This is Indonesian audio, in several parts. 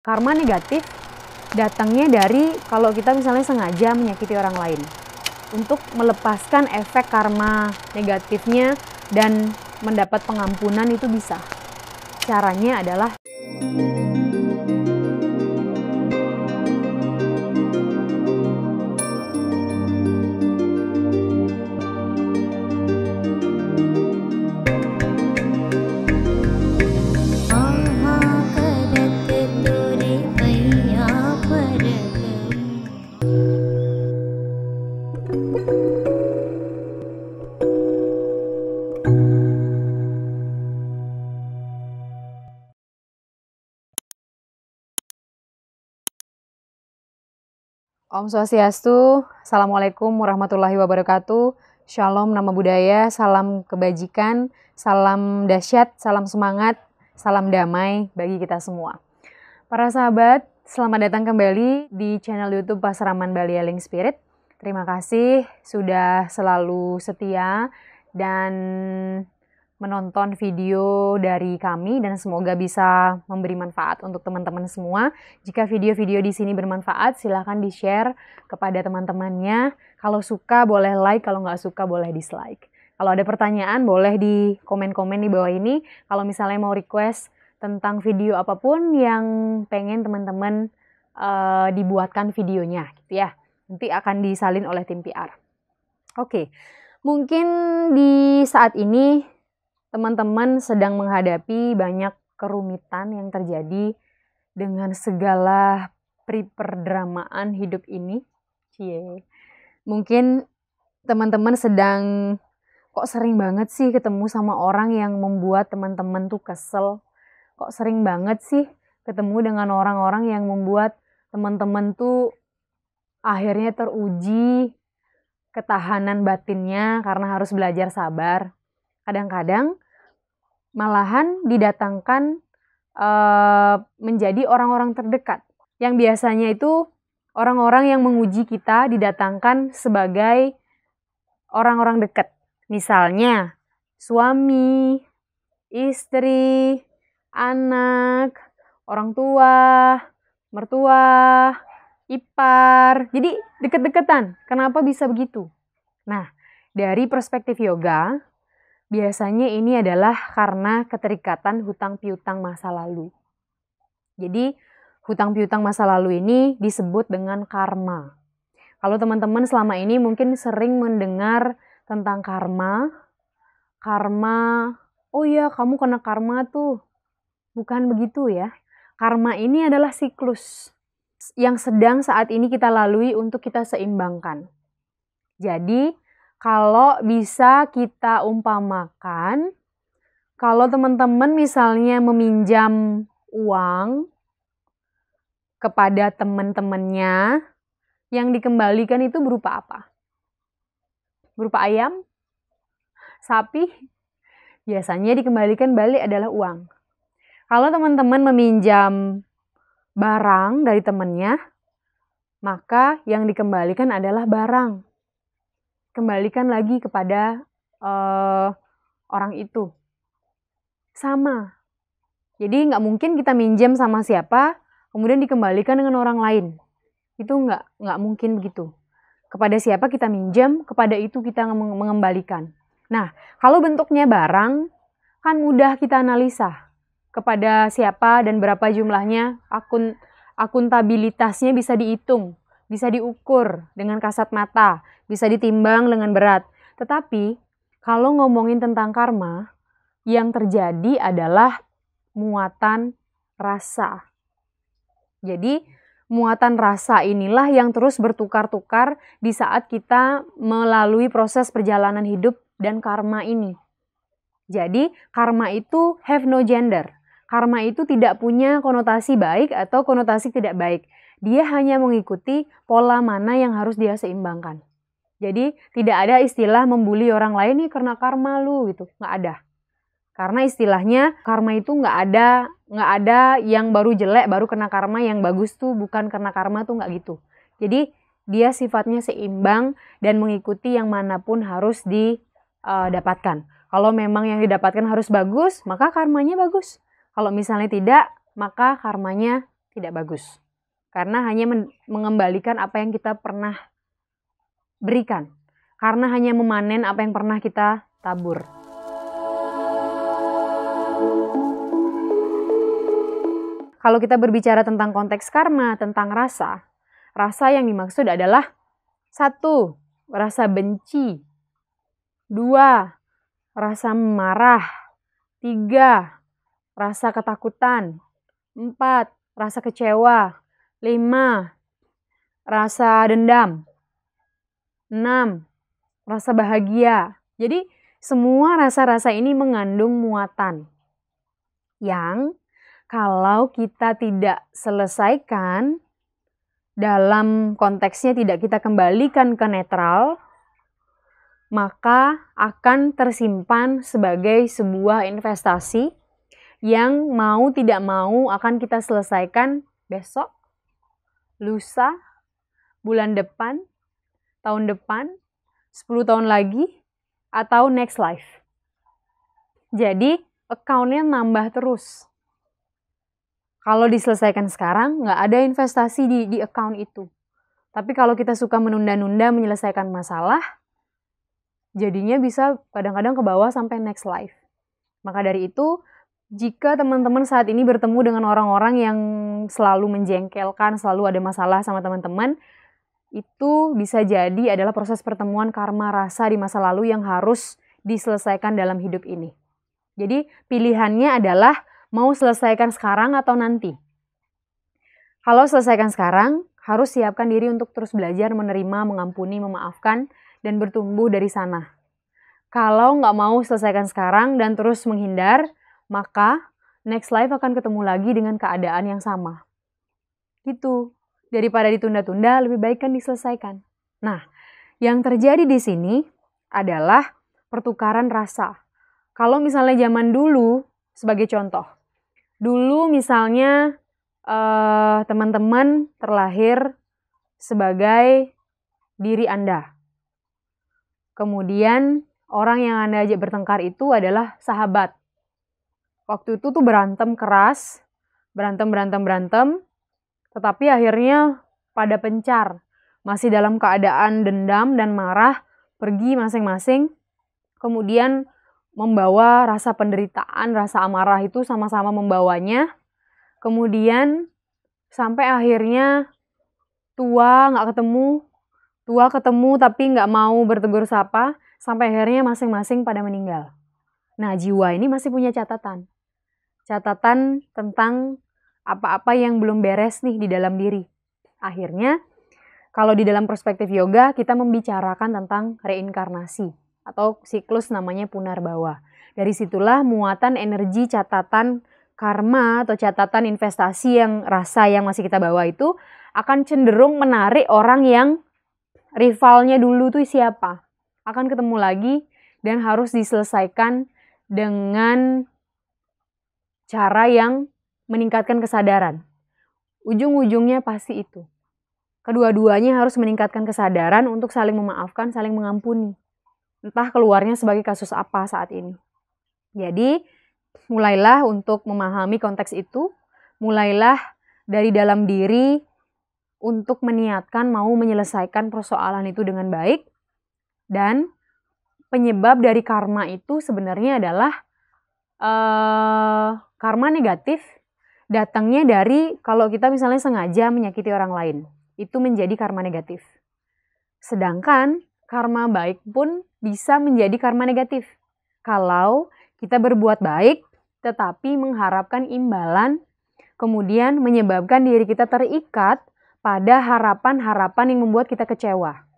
Karma negatif datangnya dari kalau kita misalnya sengaja menyakiti orang lain. Untuk melepaskan efek karma negatifnya dan mendapat pengampunan itu bisa. Caranya adalah Om Swastiastu, Assalamualaikum warahmatullahi wabarakatuh, Shalom Nama Budaya, salam kebajikan, salam dahsyat, salam semangat, salam damai bagi kita semua. Para sahabat, selamat datang kembali di channel YouTube Pasraman Bali Healing Spirit. Terima kasih sudah selalu setia dan menonton video dari kami dan semoga bisa memberi manfaat untuk teman-teman semua. Jika video-video di sini bermanfaat, silahkan di-share kepada teman-temannya. Kalau suka boleh like, kalau nggak suka boleh dislike. Kalau ada pertanyaan boleh di komen-komen di bawah ini. Kalau misalnya mau request tentang video apapun yang pengen teman-teman dibuatkan videonya gitu ya. Nanti akan disalin oleh tim PR. Oke, mungkin di saat ini teman-teman sedang menghadapi banyak kerumitan yang terjadi dengan segala perdramaan hidup ini. Cie. Mungkin teman-teman sedang kok sering banget sih ketemu sama orang yang membuat teman-teman tuh kesel. Kok sering banget sih ketemu dengan orang-orang yang membuat teman-teman tuh akhirnya teruji ketahanan batinnya karena harus belajar sabar. Kadang-kadang malahan didatangkan menjadi orang-orang terdekat. Yang biasanya itu orang-orang yang menguji kita didatangkan sebagai orang-orang dekat. Misalnya suami, istri, anak, orang tua, mertua, ipar. Jadi deket-deketan. Kenapa bisa begitu? Nah, dari perspektif yoga, biasanya ini adalah karena keterikatan hutang piutang masa lalu. Jadi, hutang piutang masa lalu ini disebut dengan karma. Kalau teman-teman selama ini mungkin sering mendengar tentang karma. Karma, oh ya kamu kena karma tuh. Bukan begitu ya. Karma ini adalah siklus yang sedang saat ini kita lalui untuk kita seimbangkan. Jadi, kalau bisa kita umpamakan, kalau teman-teman misalnya meminjam uang kepada teman-temannya, yang dikembalikan itu berupa apa? Berupa ayam? Sapi? Biasanya dikembalikan balik adalah uang. Kalau teman-teman meminjam barang dari temannya, maka yang dikembalikan adalah barang. Kembalikan lagi kepada orang itu. Sama. Jadi nggak mungkin kita minjem sama siapa, kemudian dikembalikan dengan orang lain. Itu nggak mungkin begitu. Kepada siapa kita minjem, kepada itu kita mengembalikan. Nah, kalau bentuknya barang, kan mudah kita analisa. Kepada siapa dan berapa jumlahnya, akuntabilitasnya bisa dihitung, bisa diukur dengan kasat mata, bisa ditimbang dengan berat. Tetapi, kalau ngomongin tentang karma, yang terjadi adalah muatan rasa. Jadi, muatan rasa inilah yang terus bertukar-tukar di saat kita melalui proses perjalanan hidup dan karma ini. Jadi, karma itu have no gender. Karma itu tidak punya konotasi baik atau konotasi tidak baik. Dia hanya mengikuti pola mana yang harus dia seimbangkan. Jadi tidak ada istilah membuli orang lain nih karena karma lu gitu, nggak ada. Karena istilahnya karma itu nggak ada yang baru jelek baru kena karma, yang bagus tuh bukan karena karma tuh nggak gitu. Jadi dia sifatnya seimbang dan mengikuti yang manapun harus didapatkan. Kalau memang yang didapatkan harus bagus, maka karmanya bagus. Kalau misalnya tidak, maka karmanya tidak bagus. Karena hanya mengembalikan apa yang kita pernah berikan. Karena hanya memanen apa yang pernah kita tabur. Kalau kita berbicara tentang konteks karma, tentang rasa yang dimaksud adalah 1. Rasa benci. 2. Rasa marah. 3. Rasa ketakutan. 4. Rasa kecewa. 5. Rasa dendam. 6. Rasa bahagia. Jadi semua rasa-rasa ini mengandung muatan yang kalau kita tidak selesaikan, dalam konteksnya tidak kita kembalikan ke netral, maka akan tersimpan sebagai sebuah investasi yang mau tidak mau akan kita selesaikan besok, lusa, bulan depan, tahun depan, 10 tahun lagi, atau next life. Jadi, account-nya nambah terus. Kalau diselesaikan sekarang, nggak ada investasi di account itu. Tapi kalau kita suka menunda-nunda menyelesaikan masalah, jadinya bisa kadang-kadang ke bawah sampai next life. Maka dari itu, jika teman-teman saat ini bertemu dengan orang-orang yang selalu menjengkelkan, selalu ada masalah sama teman-teman, itu bisa jadi adalah proses pertemuan karma rasa di masa lalu yang harus diselesaikan dalam hidup ini. Jadi pilihannya adalah mau selesaikan sekarang atau nanti. Kalau selesaikan sekarang, harus siapkan diri untuk terus belajar, menerima, mengampuni, memaafkan, dan bertumbuh dari sana. Kalau nggak mau selesaikan sekarang dan terus menghindar, maka next life akan ketemu lagi dengan keadaan yang sama. Gitu. Daripada ditunda-tunda, lebih baik kan diselesaikan. Nah, yang terjadi di sini adalah pertukaran rasa. Kalau misalnya zaman dulu, sebagai contoh, dulu misalnya teman-teman terlahir sebagai diri Anda. Kemudian orang yang Anda ajak bertengkar itu adalah sahabat. Waktu itu tuh berantem keras, berantem, tetapi akhirnya pada pencar. Masih dalam keadaan dendam dan marah, pergi masing-masing, kemudian membawa rasa penderitaan, rasa amarah itu sama-sama membawanya. Kemudian sampai akhirnya tua ketemu tapi nggak mau bertegur sapa, sampai akhirnya masing-masing pada meninggal. Nah, jiwa ini masih punya catatan tentang apa-apa yang belum beres nih di dalam diri. Akhirnya, kalau di dalam perspektif yoga, kita membicarakan tentang reinkarnasi atau siklus namanya punarbawa. Dari situlah muatan energi catatan karma atau catatan investasi yang rasa yang masih kita bawa itu akan cenderung menarik orang yang rivalnya dulu tuh siapa. Akan ketemu lagi dan harus diselesaikan dengan cara yang meningkatkan kesadaran. Ujung-ujungnya pasti itu. Kedua-duanya harus meningkatkan kesadaran untuk saling memaafkan, saling mengampuni. Entah keluarnya sebagai kasus apa saat ini. Jadi, mulailah untuk memahami konteks itu, mulailah dari dalam diri untuk meniatkan mau menyelesaikan persoalan itu dengan baik, dan penyebab dari karma itu sebenarnya adalah karma negatif, datangnya dari kalau kita misalnya sengaja menyakiti orang lain, itu menjadi karma negatif. Sedangkan karma baik pun bisa menjadi karma negatif. Kalau kita berbuat baik, tetapi mengharapkan imbalan, kemudian menyebabkan diri kita terikat pada harapan-harapan yang membuat kita kecewa.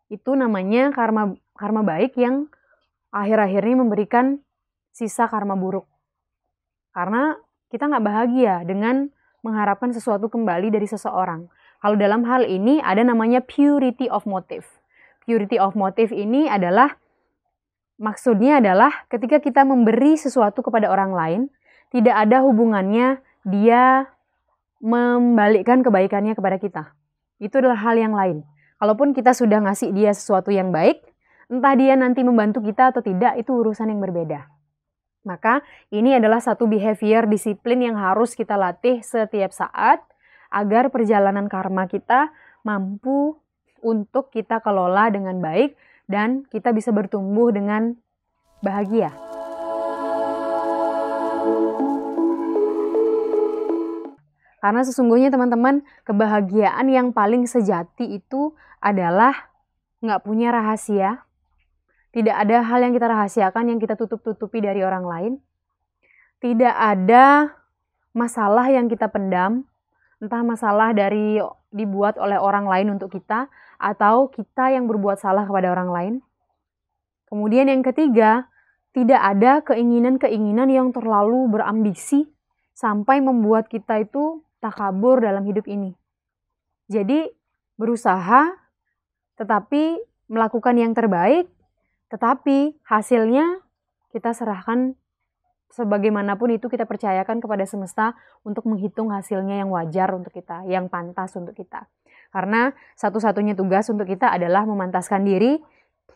Itu namanya karma baik yang akhir-akhirnya memberikan sisa karma buruk. Karena kita nggak bahagia dengan mengharapkan sesuatu kembali dari seseorang. Kalau dalam hal ini ada namanya purity of motive. Purity of motive ini adalah, maksudnya adalah ketika kita memberi sesuatu kepada orang lain, tidak ada hubungannya dia membalikkan kebaikannya kepada kita. Itu adalah hal yang lain. Kalaupun kita sudah ngasih dia sesuatu yang baik, entah dia nanti membantu kita atau tidak, itu urusan yang berbeda. Maka ini adalah satu behavior disiplin yang harus kita latih setiap saat, agar perjalanan karma kita mampu untuk kita kelola dengan baik dan kita bisa bertumbuh dengan bahagia. Karena sesungguhnya teman-teman, kebahagiaan yang paling sejati itu adalah nggak punya rahasia. Tidak ada hal yang kita rahasiakan, yang kita tutup-tutupi dari orang lain. Tidak ada masalah yang kita pendam, entah masalah dibuat oleh orang lain untuk kita, atau kita yang berbuat salah kepada orang lain. Kemudian yang ketiga, tidak ada keinginan-keinginan yang terlalu berambisi sampai membuat kita itu takabur dalam hidup ini. Jadi berusaha, tetapi melakukan yang terbaik, tetapi hasilnya kita serahkan sebagaimanapun itu, kita percayakan kepada semesta untuk menghitung hasilnya yang wajar untuk kita, yang pantas untuk kita. Karena satu-satunya tugas untuk kita adalah memantaskan diri.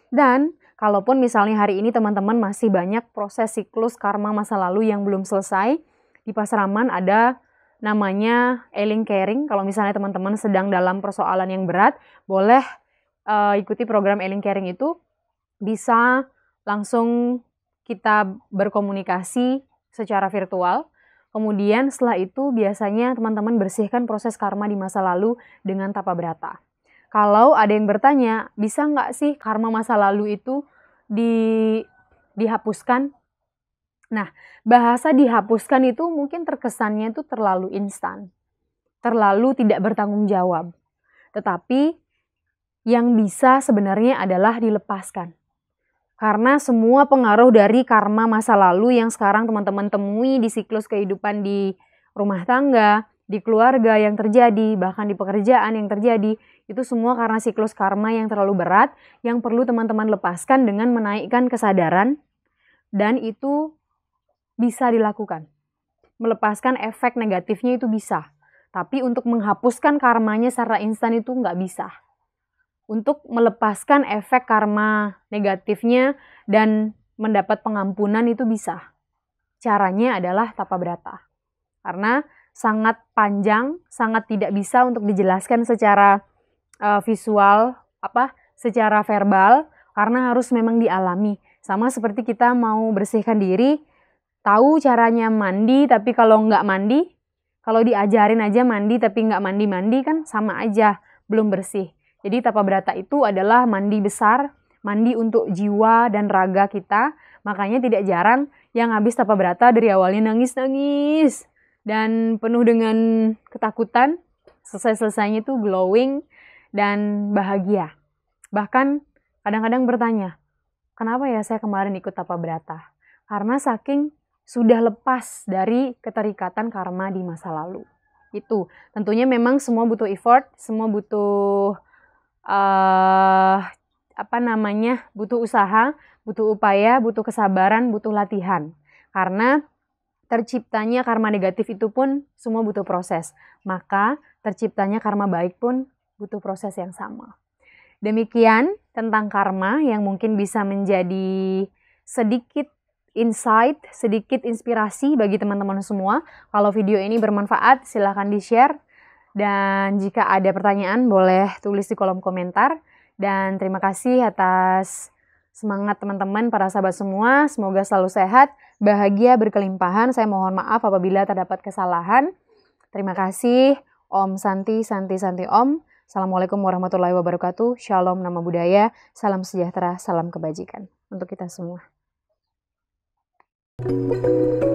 Dan kalaupun misalnya hari ini teman-teman masih banyak proses siklus karma masa lalu yang belum selesai, di Pasraman ada namanya Healing Caring. Kalau misalnya teman-teman sedang dalam persoalan yang berat, boleh ikuti program Healing Caring itu. Bisa langsung kita berkomunikasi secara virtual. Kemudian setelah itu biasanya teman-teman bersihkan proses karma di masa lalu dengan tapa brata. Kalau ada yang bertanya, bisa nggak sih karma masa lalu itu dihapuskan? Nah, bahasa dihapuskan itu mungkin terkesannya itu terlalu instan, terlalu tidak bertanggung jawab. Tetapi yang bisa sebenarnya adalah dilepaskan. Karena semua pengaruh dari karma masa lalu yang sekarang teman-teman temui di siklus kehidupan di rumah tangga, di keluarga yang terjadi, bahkan di pekerjaan yang terjadi, itu semua karena siklus karma yang terlalu berat, yang perlu teman-teman lepaskan dengan menaikkan kesadaran, dan itu bisa dilakukan. Melepaskan efek negatifnya itu bisa. Tapi untuk menghapuskan karmanya secara instan itu nggak bisa. Untuk melepaskan efek karma negatifnya dan mendapat pengampunan itu bisa. Caranya adalah tapa brata. Karena sangat panjang, sangat tidak bisa untuk dijelaskan secara visual, secara verbal, karena harus memang dialami. Sama seperti kita mau bersihkan diri, tahu caranya mandi, tapi kalau nggak mandi, kalau diajarin aja mandi tapi nggak mandi-mandi kan sama aja, belum bersih. Jadi tapa brata itu adalah mandi besar, mandi untuk jiwa dan raga kita. Makanya tidak jarang yang habis tapa brata dari awalnya nangis-nangis dan penuh dengan ketakutan, selesai-selesainya itu glowing dan bahagia. Bahkan kadang-kadang bertanya, kenapa ya saya kemarin ikut tapa brata? Karena saking sudah lepas dari keterikatan karma di masa lalu. Itu tentunya memang semua butuh effort, semua butuh butuh usaha, butuh upaya, butuh kesabaran, butuh latihan. Karena terciptanya karma negatif itu pun semua butuh proses. Maka terciptanya karma baik pun butuh proses yang sama. Demikian tentang karma yang mungkin bisa menjadi sedikit insight, sedikit inspirasi bagi teman-teman semua. Kalau video ini bermanfaat, silahkan di-share. Dan jika ada pertanyaan, boleh tulis di kolom komentar. Dan terima kasih atas semangat teman-teman, para sahabat semua. Semoga selalu sehat, bahagia, berkelimpahan. Saya mohon maaf apabila terdapat kesalahan. Terima kasih. Om Santi, Santi, Santi Om. Assalamualaikum warahmatullahi wabarakatuh. Shalom, nama budaya. Salam sejahtera, salam kebajikan. Untuk kita semua. Thank you.